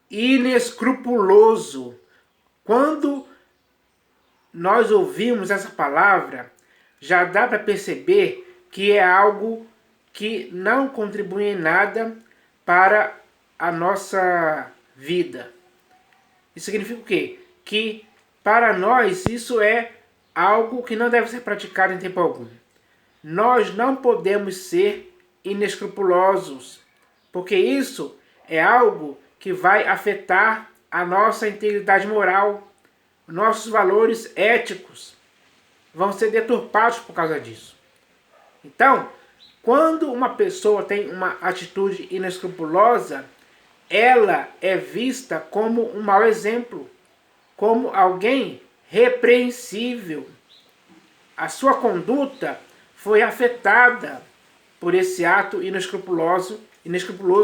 inescrupuloso. Quando nós ouvimos essa palavra, já dá para perceber que é algo que não contribui em nada para a nossa vida. Isso significa o quê? Que para nós isso é algo que não deve ser praticado em tempo algum. Nós não podemos ser inescrupulosos, porque isso é algo que vai afetar a nossa integridade moral, nossos valores éticos vão ser deturpados por causa disso. Então, quando uma pessoa tem uma atitude inescrupulosa, ela é vista como um mau exemplo, como alguém repreensível. A sua conduta foi afetada por esse ato inescrupuloso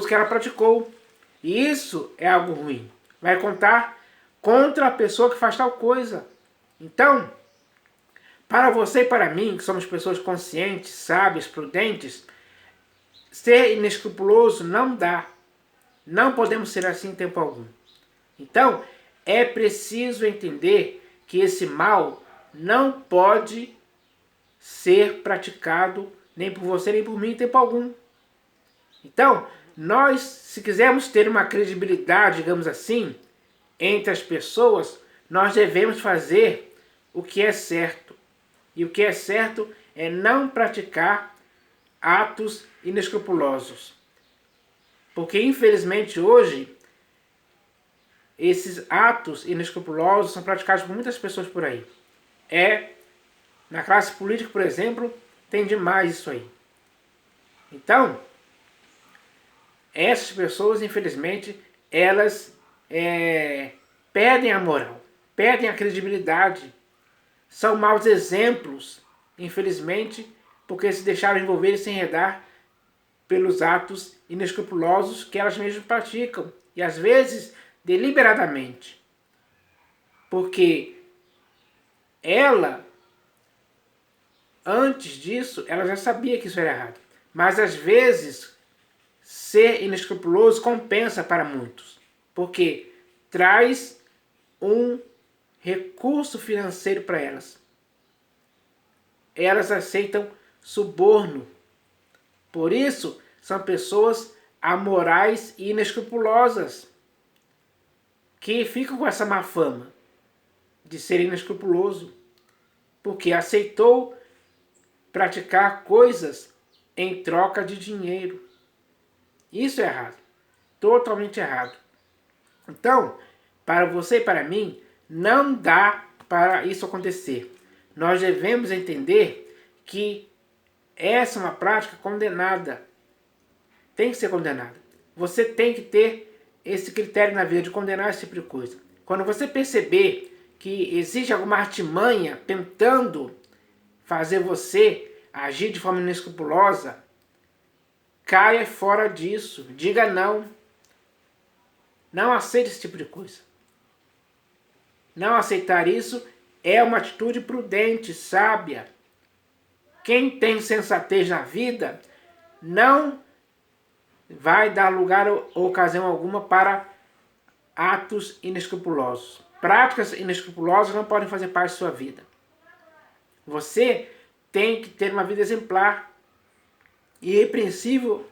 que ela praticou. E isso é algo ruim. Vai contar contra a pessoa que faz tal coisa. Então, para você e para mim, que somos pessoas conscientes, sábias, prudentes, ser inescrupuloso não dá. Não podemos ser assim em tempo algum. Então, é preciso entender que esse mal não pode ser praticado nem por você nem por mim em tempo algum. Então, nós, se quisermos ter uma credibilidade, digamos assim, entre as pessoas, nós devemos fazer o que é certo. E o que é certo é não praticar atos inescrupulosos. Porque, infelizmente, hoje, esses atos inescrupulosos são praticados por muitas pessoas por aí. Na classe política, por exemplo, tem demais isso aí. Então, essas pessoas, infelizmente, elas perdem a moral, perdem a credibilidade, são maus exemplos, infelizmente, porque se deixaram envolver e se enredar pelos atos inescrupulosos que elas mesmas praticam, e às vezes deliberadamente, porque ela, antes disso, ela já sabia que isso era errado, mas às vezes ser inescrupuloso compensa para muitos, porque traz um recurso financeiro para elas. Elas aceitam suborno. Por isso, são pessoas amorais e inescrupulosas, que ficam com essa má fama de ser inescrupuloso, porque aceitou praticar coisas em troca de dinheiro. Isso é errado, totalmente errado. Então, para você e para mim, não dá para isso acontecer. Nós devemos entender que essa é uma prática condenada. Tem que ser condenada. Você tem que ter esse critério na vida de condenar esse tipo de coisa. Quando você perceber que existe alguma artimanha tentando fazer você agir de forma inescrupulosa, caia fora disso. Diga não. Não aceite esse tipo de coisa. Não aceitar isso é uma atitude prudente, sábia. Quem tem sensatez na vida não vai dar lugar ou ocasião alguma para atos inescrupulosos. Práticas inescrupulosas não podem fazer parte da sua vida. Você tem que ter uma vida exemplar, irrepreensível.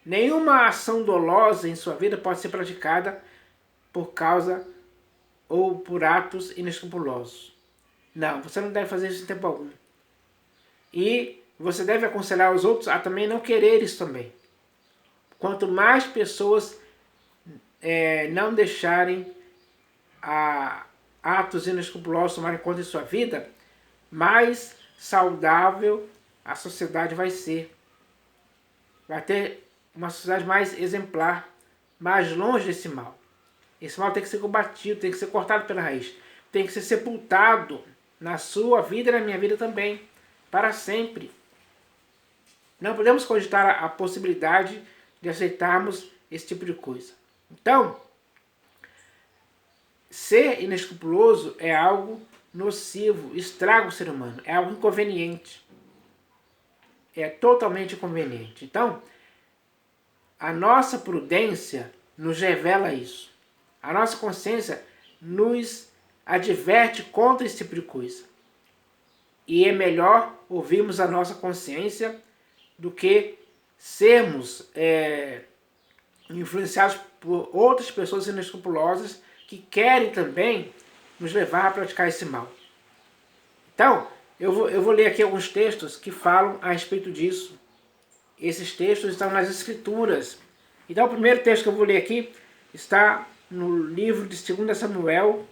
Nenhuma ação dolosa em sua vida pode ser praticada por causa ou por atos inescrupulosos. Não, você não deve fazer isso em tempo algum. E você deve aconselhar os outros a também não querer isso também. Quanto mais pessoas não deixarem atos inescrupulosos tomarem conta de sua vida, mais saudável a sociedade vai ser. Vai ter uma sociedade mais exemplar, mais longe desse mal. Esse mal tem que ser combatido, tem que ser cortado pela raiz, tem que ser sepultado na sua vida e na minha vida também, para sempre. Não podemos cogitar a possibilidade de aceitarmos esse tipo de coisa. Então, ser inescrupuloso é algo nocivo, estraga o ser humano, é algo inconveniente. É totalmente inconveniente. Então, a nossa prudência nos revela isso. A nossa consciência nos adverte contra esse tipo de coisa. E é melhor ouvirmos a nossa consciência do que sermos influenciados por outras pessoas inescrupulosas que querem também nos levar a praticar esse mal. Então, eu vou ler aqui alguns textos que falam a respeito disso. Esses textos estão nas Escrituras. Então, o primeiro texto que eu vou ler aqui está no livro de 2 Samuel,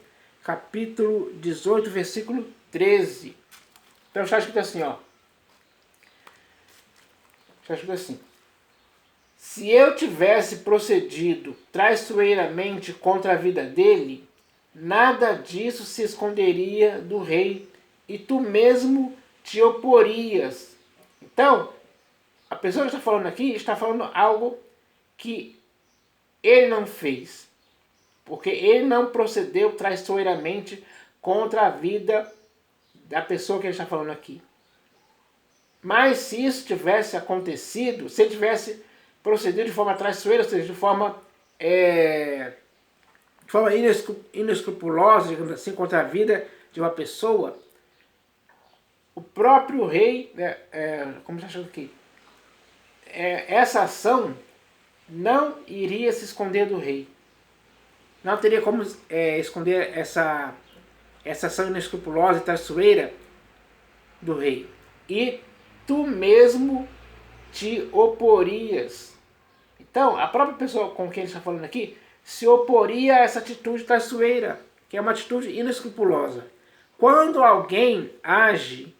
capítulo 18, versículo 13. Então, está escrito assim, ó. Está escrito assim: se eu tivesse procedido traiçoeiramente contra a vida dele, nada disso se esconderia do rei, e tu mesmo te oporias. Então, a pessoa que está falando aqui está falando algo que ele não fez, porque ele não procedeu traiçoeiramente contra a vida da pessoa que ele está falando aqui. Mas se isso tivesse acontecido, se ele tivesse procedido de forma traiçoeira, ou seja, de forma inescrupulosa, digamos assim, contra a vida de uma pessoa, o próprio rei, como está achando aqui, essa ação não iria se esconder do rei. Não teria como esconder essa ação inescrupulosa e traiçoeira do rei. E tu mesmo te oporias. Então, a própria pessoa com quem ele está falando aqui se oporia a essa atitude traiçoeira, que é uma atitude inescrupulosa. Quando alguém age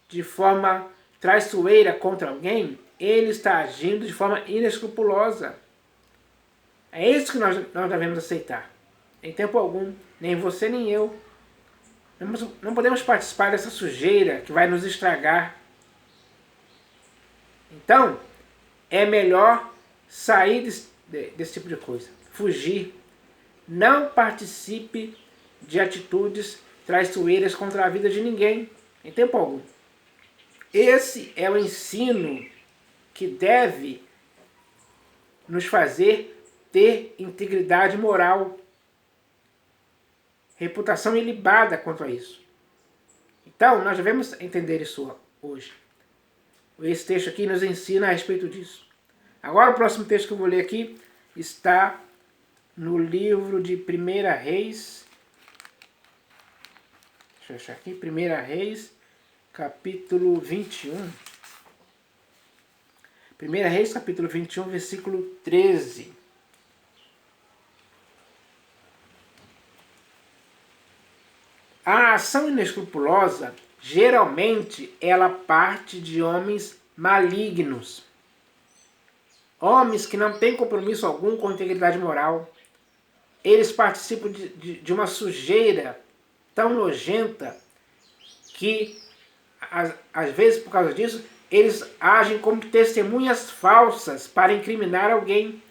de forma traiçoeira contra alguém, ele está agindo de forma inescrupulosa. É isso que nós devemos aceitar. Em tempo algum, nem você nem eu. Não podemos participar dessa sujeira que vai nos estragar. Então, é melhor sair desse tipo de coisa. Fugir. Não participe de atitudes traiçoeiras contra a vida de ninguém. Em tempo algum. Esse é o ensino que deve nos fazer ter integridade moral, reputação ilibada quanto a isso. Então, nós devemos entender isso hoje. Esse texto aqui nos ensina a respeito disso. Agora, o próximo texto que eu vou ler aqui está no livro de 1 Reis. Deixa eu achar aqui. 1 Reis, capítulo 21. 1 Reis, capítulo 21, versículo 13. A ação inescrupulosa, geralmente, ela parte de homens malignos. Homens que não têm compromisso algum com a integridade moral. Eles participam de uma sujeira tão nojenta que, às vezes, por causa disso, eles agem como testemunhas falsas para incriminar alguém.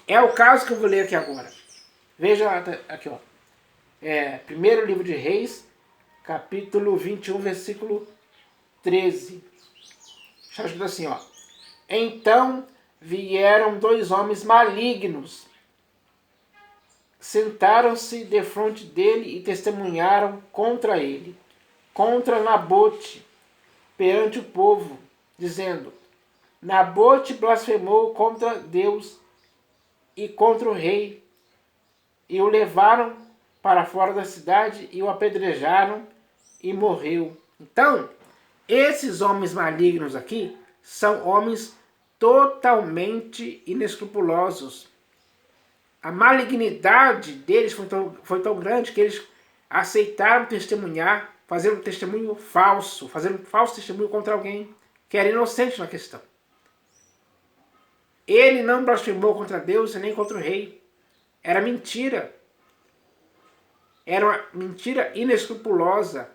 É o caso que eu vou ler aqui agora. Veja aqui, ó. Primeiro livro de Reis, capítulo 21, versículo 13. Está escrito assim, ó. Então vieram 2 homens malignos, sentaram-se defronte dele e testemunharam contra ele, contra Nabote, perante o povo, dizendo: Nabote blasfemou contra Deus e contra o rei, e o levaram para fora da cidade e o apedrejaram e morreu. Então, esses homens malignos aqui são homens totalmente inescrupulosos. A malignidade deles foi tão grande que eles aceitaram testemunhar, fazer um testemunho falso, fazer um falso testemunho contra alguém que era inocente na questão. Ele não blasfemou contra Deus e nem contra o rei. Era mentira. Era uma mentira inescrupulosa,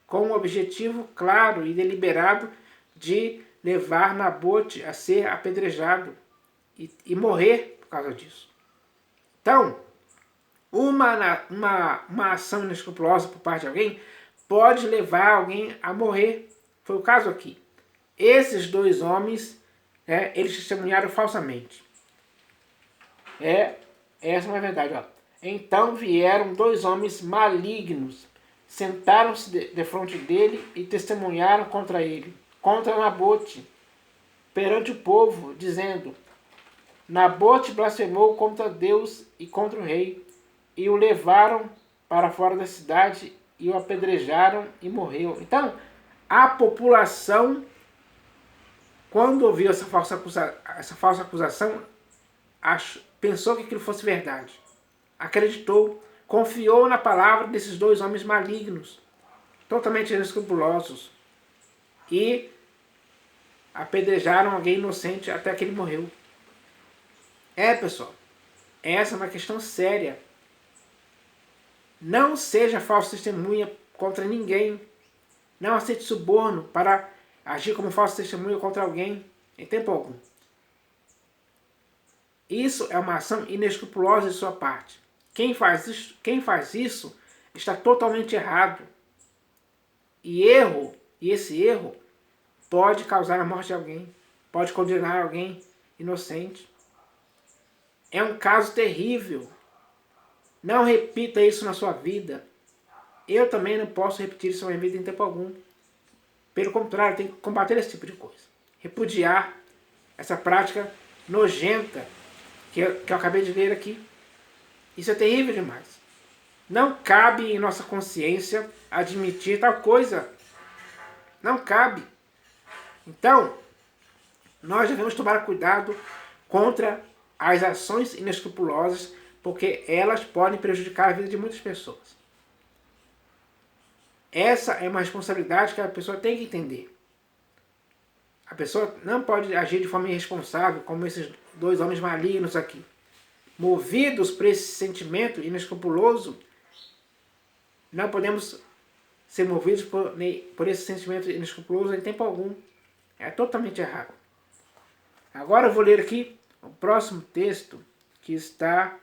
com um objetivo claro e deliberado de levar Nabote a ser apedrejado e morrer por causa disso. Então, uma ação inescrupulosa por parte de alguém pode levar alguém a morrer. Foi o caso aqui. Esses 2 homens, eles testemunharam falsamente. Essa não é verdade, ó. Então vieram 2 homens malignos, sentaram-se defronte dele e testemunharam contra ele, contra Nabote, perante o povo, dizendo: Nabote blasfemou contra Deus e contra o rei, e o levaram para fora da cidade e o apedrejaram e morreu. Então, a população, quando ouviu essa falsa acusação, pensou que aquilo fosse verdade. Acreditou, confiou na palavra desses 2 homens malignos, totalmente inescrupulosos, e apedrejaram alguém inocente até que ele morreu. Pessoal, essa é uma questão séria. Não seja falsa testemunha contra ninguém. Não aceite suborno para agir como falsa testemunha contra alguém, em tempo algum. Isso é uma ação inescrupulosa de sua parte. Quem faz isso está totalmente errado. E esse erro pode causar a morte de alguém, pode condenar alguém inocente. É um caso terrível. Não repita isso na sua vida. Eu também não posso repetir isso na minha vida em tempo algum. Pelo contrário, tem que combater esse tipo de coisa. Repudiar essa prática nojenta que eu acabei de ler aqui. Isso é terrível demais. Não cabe em nossa consciência admitir tal coisa. Não cabe. Então, nós devemos tomar cuidado contra as ações inescrupulosas, porque elas podem prejudicar a vida de muitas pessoas. Essa é uma responsabilidade que a pessoa tem que entender. A pessoa não pode agir de forma irresponsável, como esses 2 homens malignos aqui. Movidos por esse sentimento inescrupuloso, não podemos ser movidos por esse sentimento inescrupuloso em tempo algum. É totalmente errado. Agora eu vou ler aqui o próximo texto, que está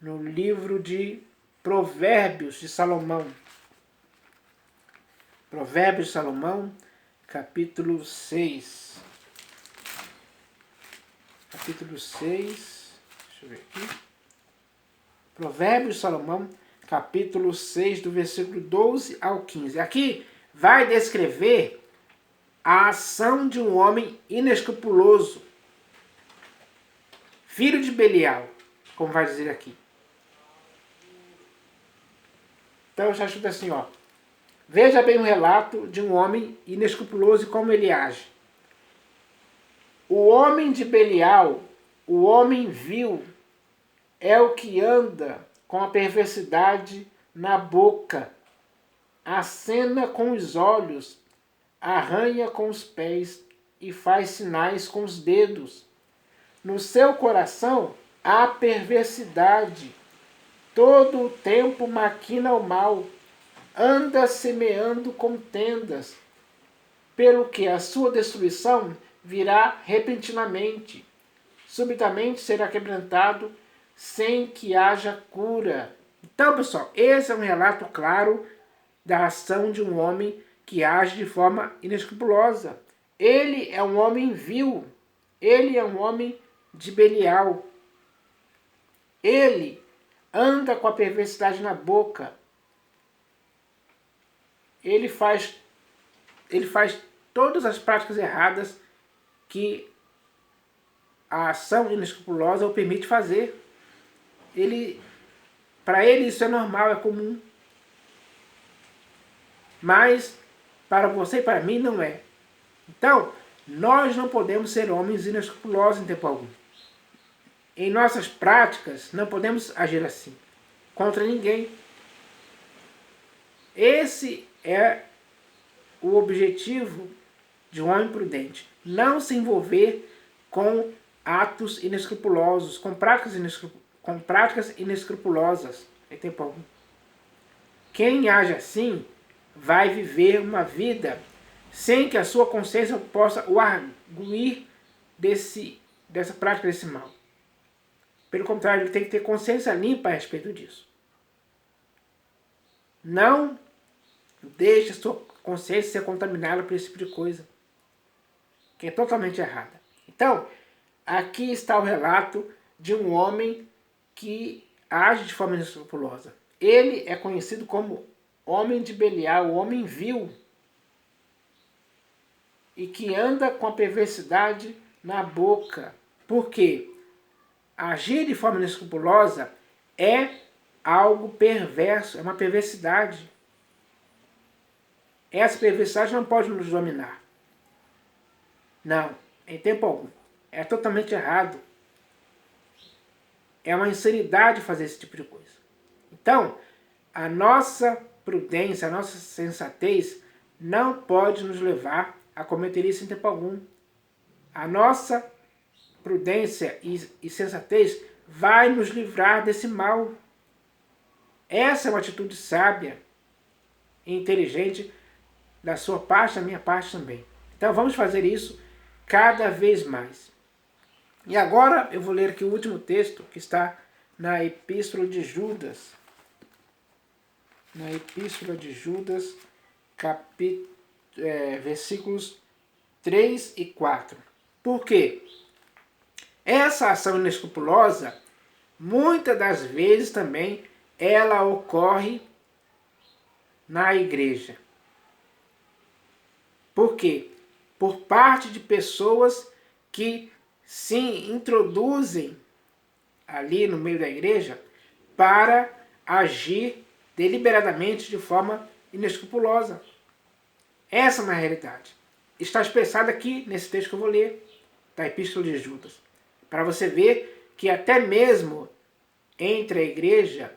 no livro de Provérbios de Salomão. Provérbios de Salomão, capítulo 6. Capítulo 6. Deixa eu ver aqui. Provérbios de Salomão, capítulo 6, do versículo 12 ao 15. Aqui vai descrever a ação de um homem inescrupuloso, filho de Belial, como vai dizer aqui. Então já escuta assim, ó. Veja bem o relato de um homem inescrupuloso e como ele age. O homem de Belial, o homem vil, é o que anda com a perversidade na boca, acena com os olhos, arranha com os pés e faz sinais com os dedos. No seu coração há perversidade, todo o tempo maquina o mal, anda semeando contendas, pelo que a sua destruição virá repentinamente. Subitamente será quebrantado, sem que haja cura. Então, pessoal, esse é um relato claro da ação de um homem que age de forma inescrupulosa. Ele é um homem vil. Ele é um homem de Belial. Ele anda com a perversidade na boca. Ele faz todas as práticas erradas que a ação inescrupulosa o permite fazer. Para ele isso é normal, é comum. Mas para você e para mim não é. Então, nós não podemos ser homens inescrupulosos em tempo algum. Em nossas práticas, não podemos agir assim, contra ninguém. Esse é o objetivo de um homem prudente. Não se envolver com atos inescrupulosos, com práticas inescrupulosas em tempo algum. Quem age assim vai viver uma vida sem que a sua consciência possa o arguir dessa prática desse mal. Pelo contrário, ele tem que ter consciência limpa a respeito disso. Não deixe a sua consciência ser contaminada por esse tipo de coisa, que é totalmente errada. Então, aqui está o relato de um homem que age de forma inescrupulosa. Ele é conhecido como homem de Belial, o homem vil, e que anda com a perversidade na boca. Por quê? Agir de forma inescrupulosa é algo perverso, é uma perversidade. Essa perversidade não pode nos dominar. Não, em tempo algum. É totalmente errado. É uma insanidade fazer esse tipo de coisa. Então, a nossa prudência, a nossa sensatez não pode nos levar a cometer isso em tempo algum. A nossa prudência e sensatez vai nos livrar desse mal. Essa é uma atitude sábia e inteligente da sua parte, da minha parte também. Então vamos fazer isso cada vez mais. E agora eu vou ler aqui o último texto que está na Epístola de Judas. Na Epístola de Judas, versículos 3 e 4. Por quê? Essa ação inescrupulosa, muitas das vezes também, ela ocorre na igreja. Por quê? Por parte de pessoas que se introduzem ali no meio da igreja para agir deliberadamente de forma inescrupulosa. Essa é uma realidade. Está expressada aqui nesse texto que eu vou ler, da Epístola de Judas. Para você ver que até mesmo entre a igreja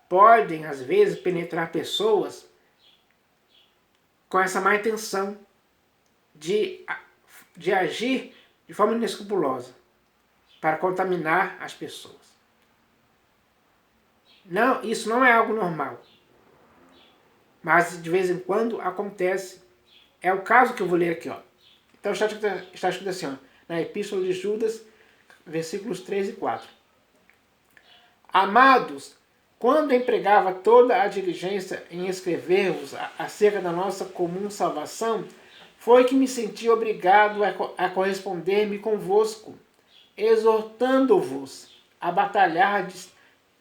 podem, às vezes, penetrar pessoas com essa má intenção de agir de forma inescrupulosa para contaminar as pessoas. Não, isso não é algo normal. Mas de vez em quando acontece. É o caso que eu vou ler aqui. Ó. Então está escrito assim, ó, na Epístola de Judas, versículos 3 e 4. Amados, quando empregava toda a diligência em escrever-vos acerca da nossa comum salvação, foi que me senti obrigado a corresponder-me convosco, exortando-vos a batalhar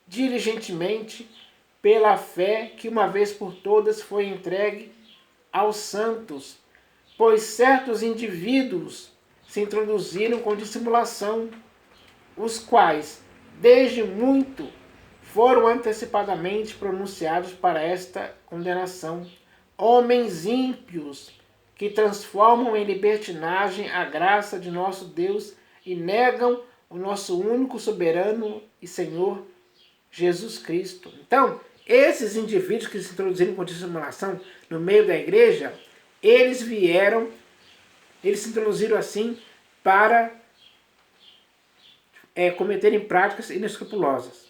diligentemente pela fé que uma vez por todas foi entregue aos santos, pois certos indivíduos se introduziram com dissimulação, os quais, desde muito, foram antecipadamente pronunciados para esta condenação, homens ímpios, que transformam em libertinagem a graça de nosso Deus e negam o nosso único soberano e Senhor, Jesus Cristo. Então, esses indivíduos que se introduziram com dissimulação no meio da igreja, eles se introduziram assim para cometerem práticas inescrupulosas.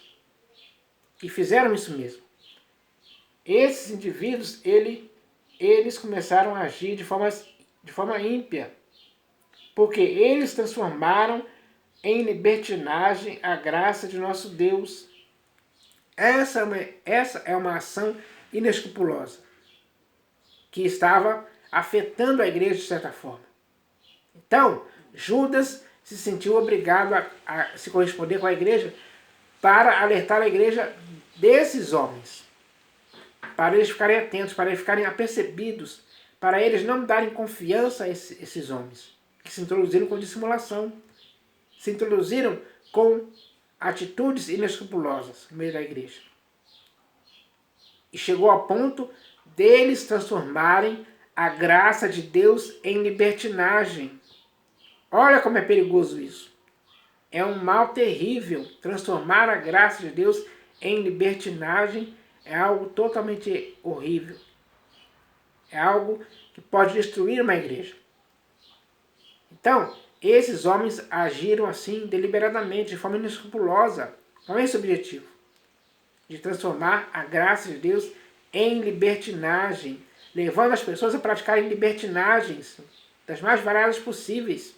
E fizeram isso mesmo. Esses indivíduos, eles começaram a agir de forma ímpia, porque eles transformaram em libertinagem a graça de nosso Deus. Essa é uma ação inescrupulosa, que estava afetando a igreja de certa forma. Então, Judas se sentiu obrigado a se corresponder com a igreja para alertar a igreja desses homens, para eles ficarem atentos, para eles ficarem apercebidos, para eles não darem confiança a esses homens, que se introduziram com dissimulação, se introduziram com atitudes inescrupulosas no meio da igreja. E chegou ao ponto deles transformarem a graça de Deus em libertinagem. Olha como é perigoso isso. É um mal terrível. Transformar a graça de Deus em libertinagem é algo totalmente horrível. É algo que pode destruir uma igreja. Então, esses homens agiram assim deliberadamente, de forma inescrupulosa, com esse objetivo, de transformar a graça de Deus em libertinagem, levando as pessoas a praticarem libertinagens das mais variadas possíveis.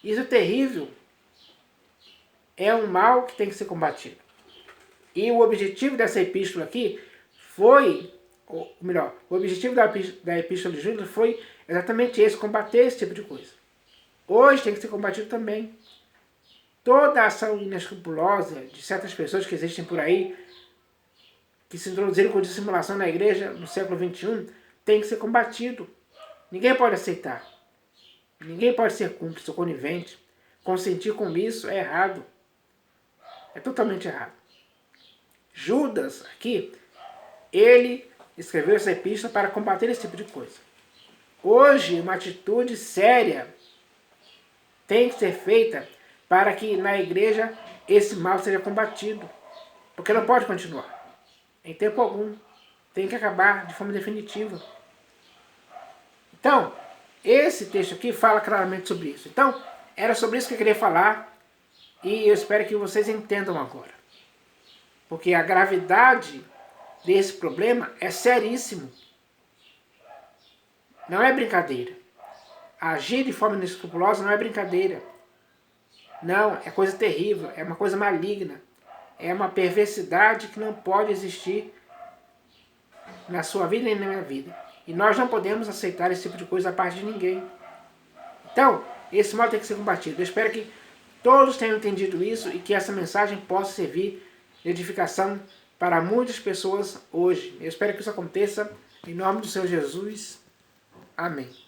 Isso é terrível. É um mal que tem que ser combatido. E o objetivo dessa epístola aqui foi, ou melhor, o objetivo da epístola de Judas foi exatamente esse, combater esse tipo de coisa. Hoje tem que ser combatido também. toda a ação inescrupulosa de certas pessoas que existem por aí, que se introduziram com dissimulação na igreja no século XXI, tem que ser combatido. Ninguém pode aceitar. Ninguém pode ser cúmplice ou conivente. Consentir com isso é errado. É totalmente errado. Judas, aqui, ele escreveu essa epístola para combater esse tipo de coisa. Hoje, uma atitude séria tem que ser feita para que na igreja esse mal seja combatido. Porque não pode continuar. Em tempo algum. Tem que acabar de forma definitiva. Então, esse texto aqui fala claramente sobre isso. Então, era sobre isso que eu queria falar. E eu espero que vocês entendam agora. Porque a gravidade desse problema é seríssimo. Não é brincadeira. Agir de forma inescrupulosa não é brincadeira. Não, é coisa terrível, é uma coisa maligna. É uma perversidade que não pode existir na sua vida nem na minha vida. E nós não podemos aceitar esse tipo de coisa da parte de ninguém. Então, esse mal tem que ser combatido. Eu espero que todos tenham entendido isso e que essa mensagem possa servir de edificação para muitas pessoas hoje. Eu espero que isso aconteça em nome do Senhor Jesus. Amém.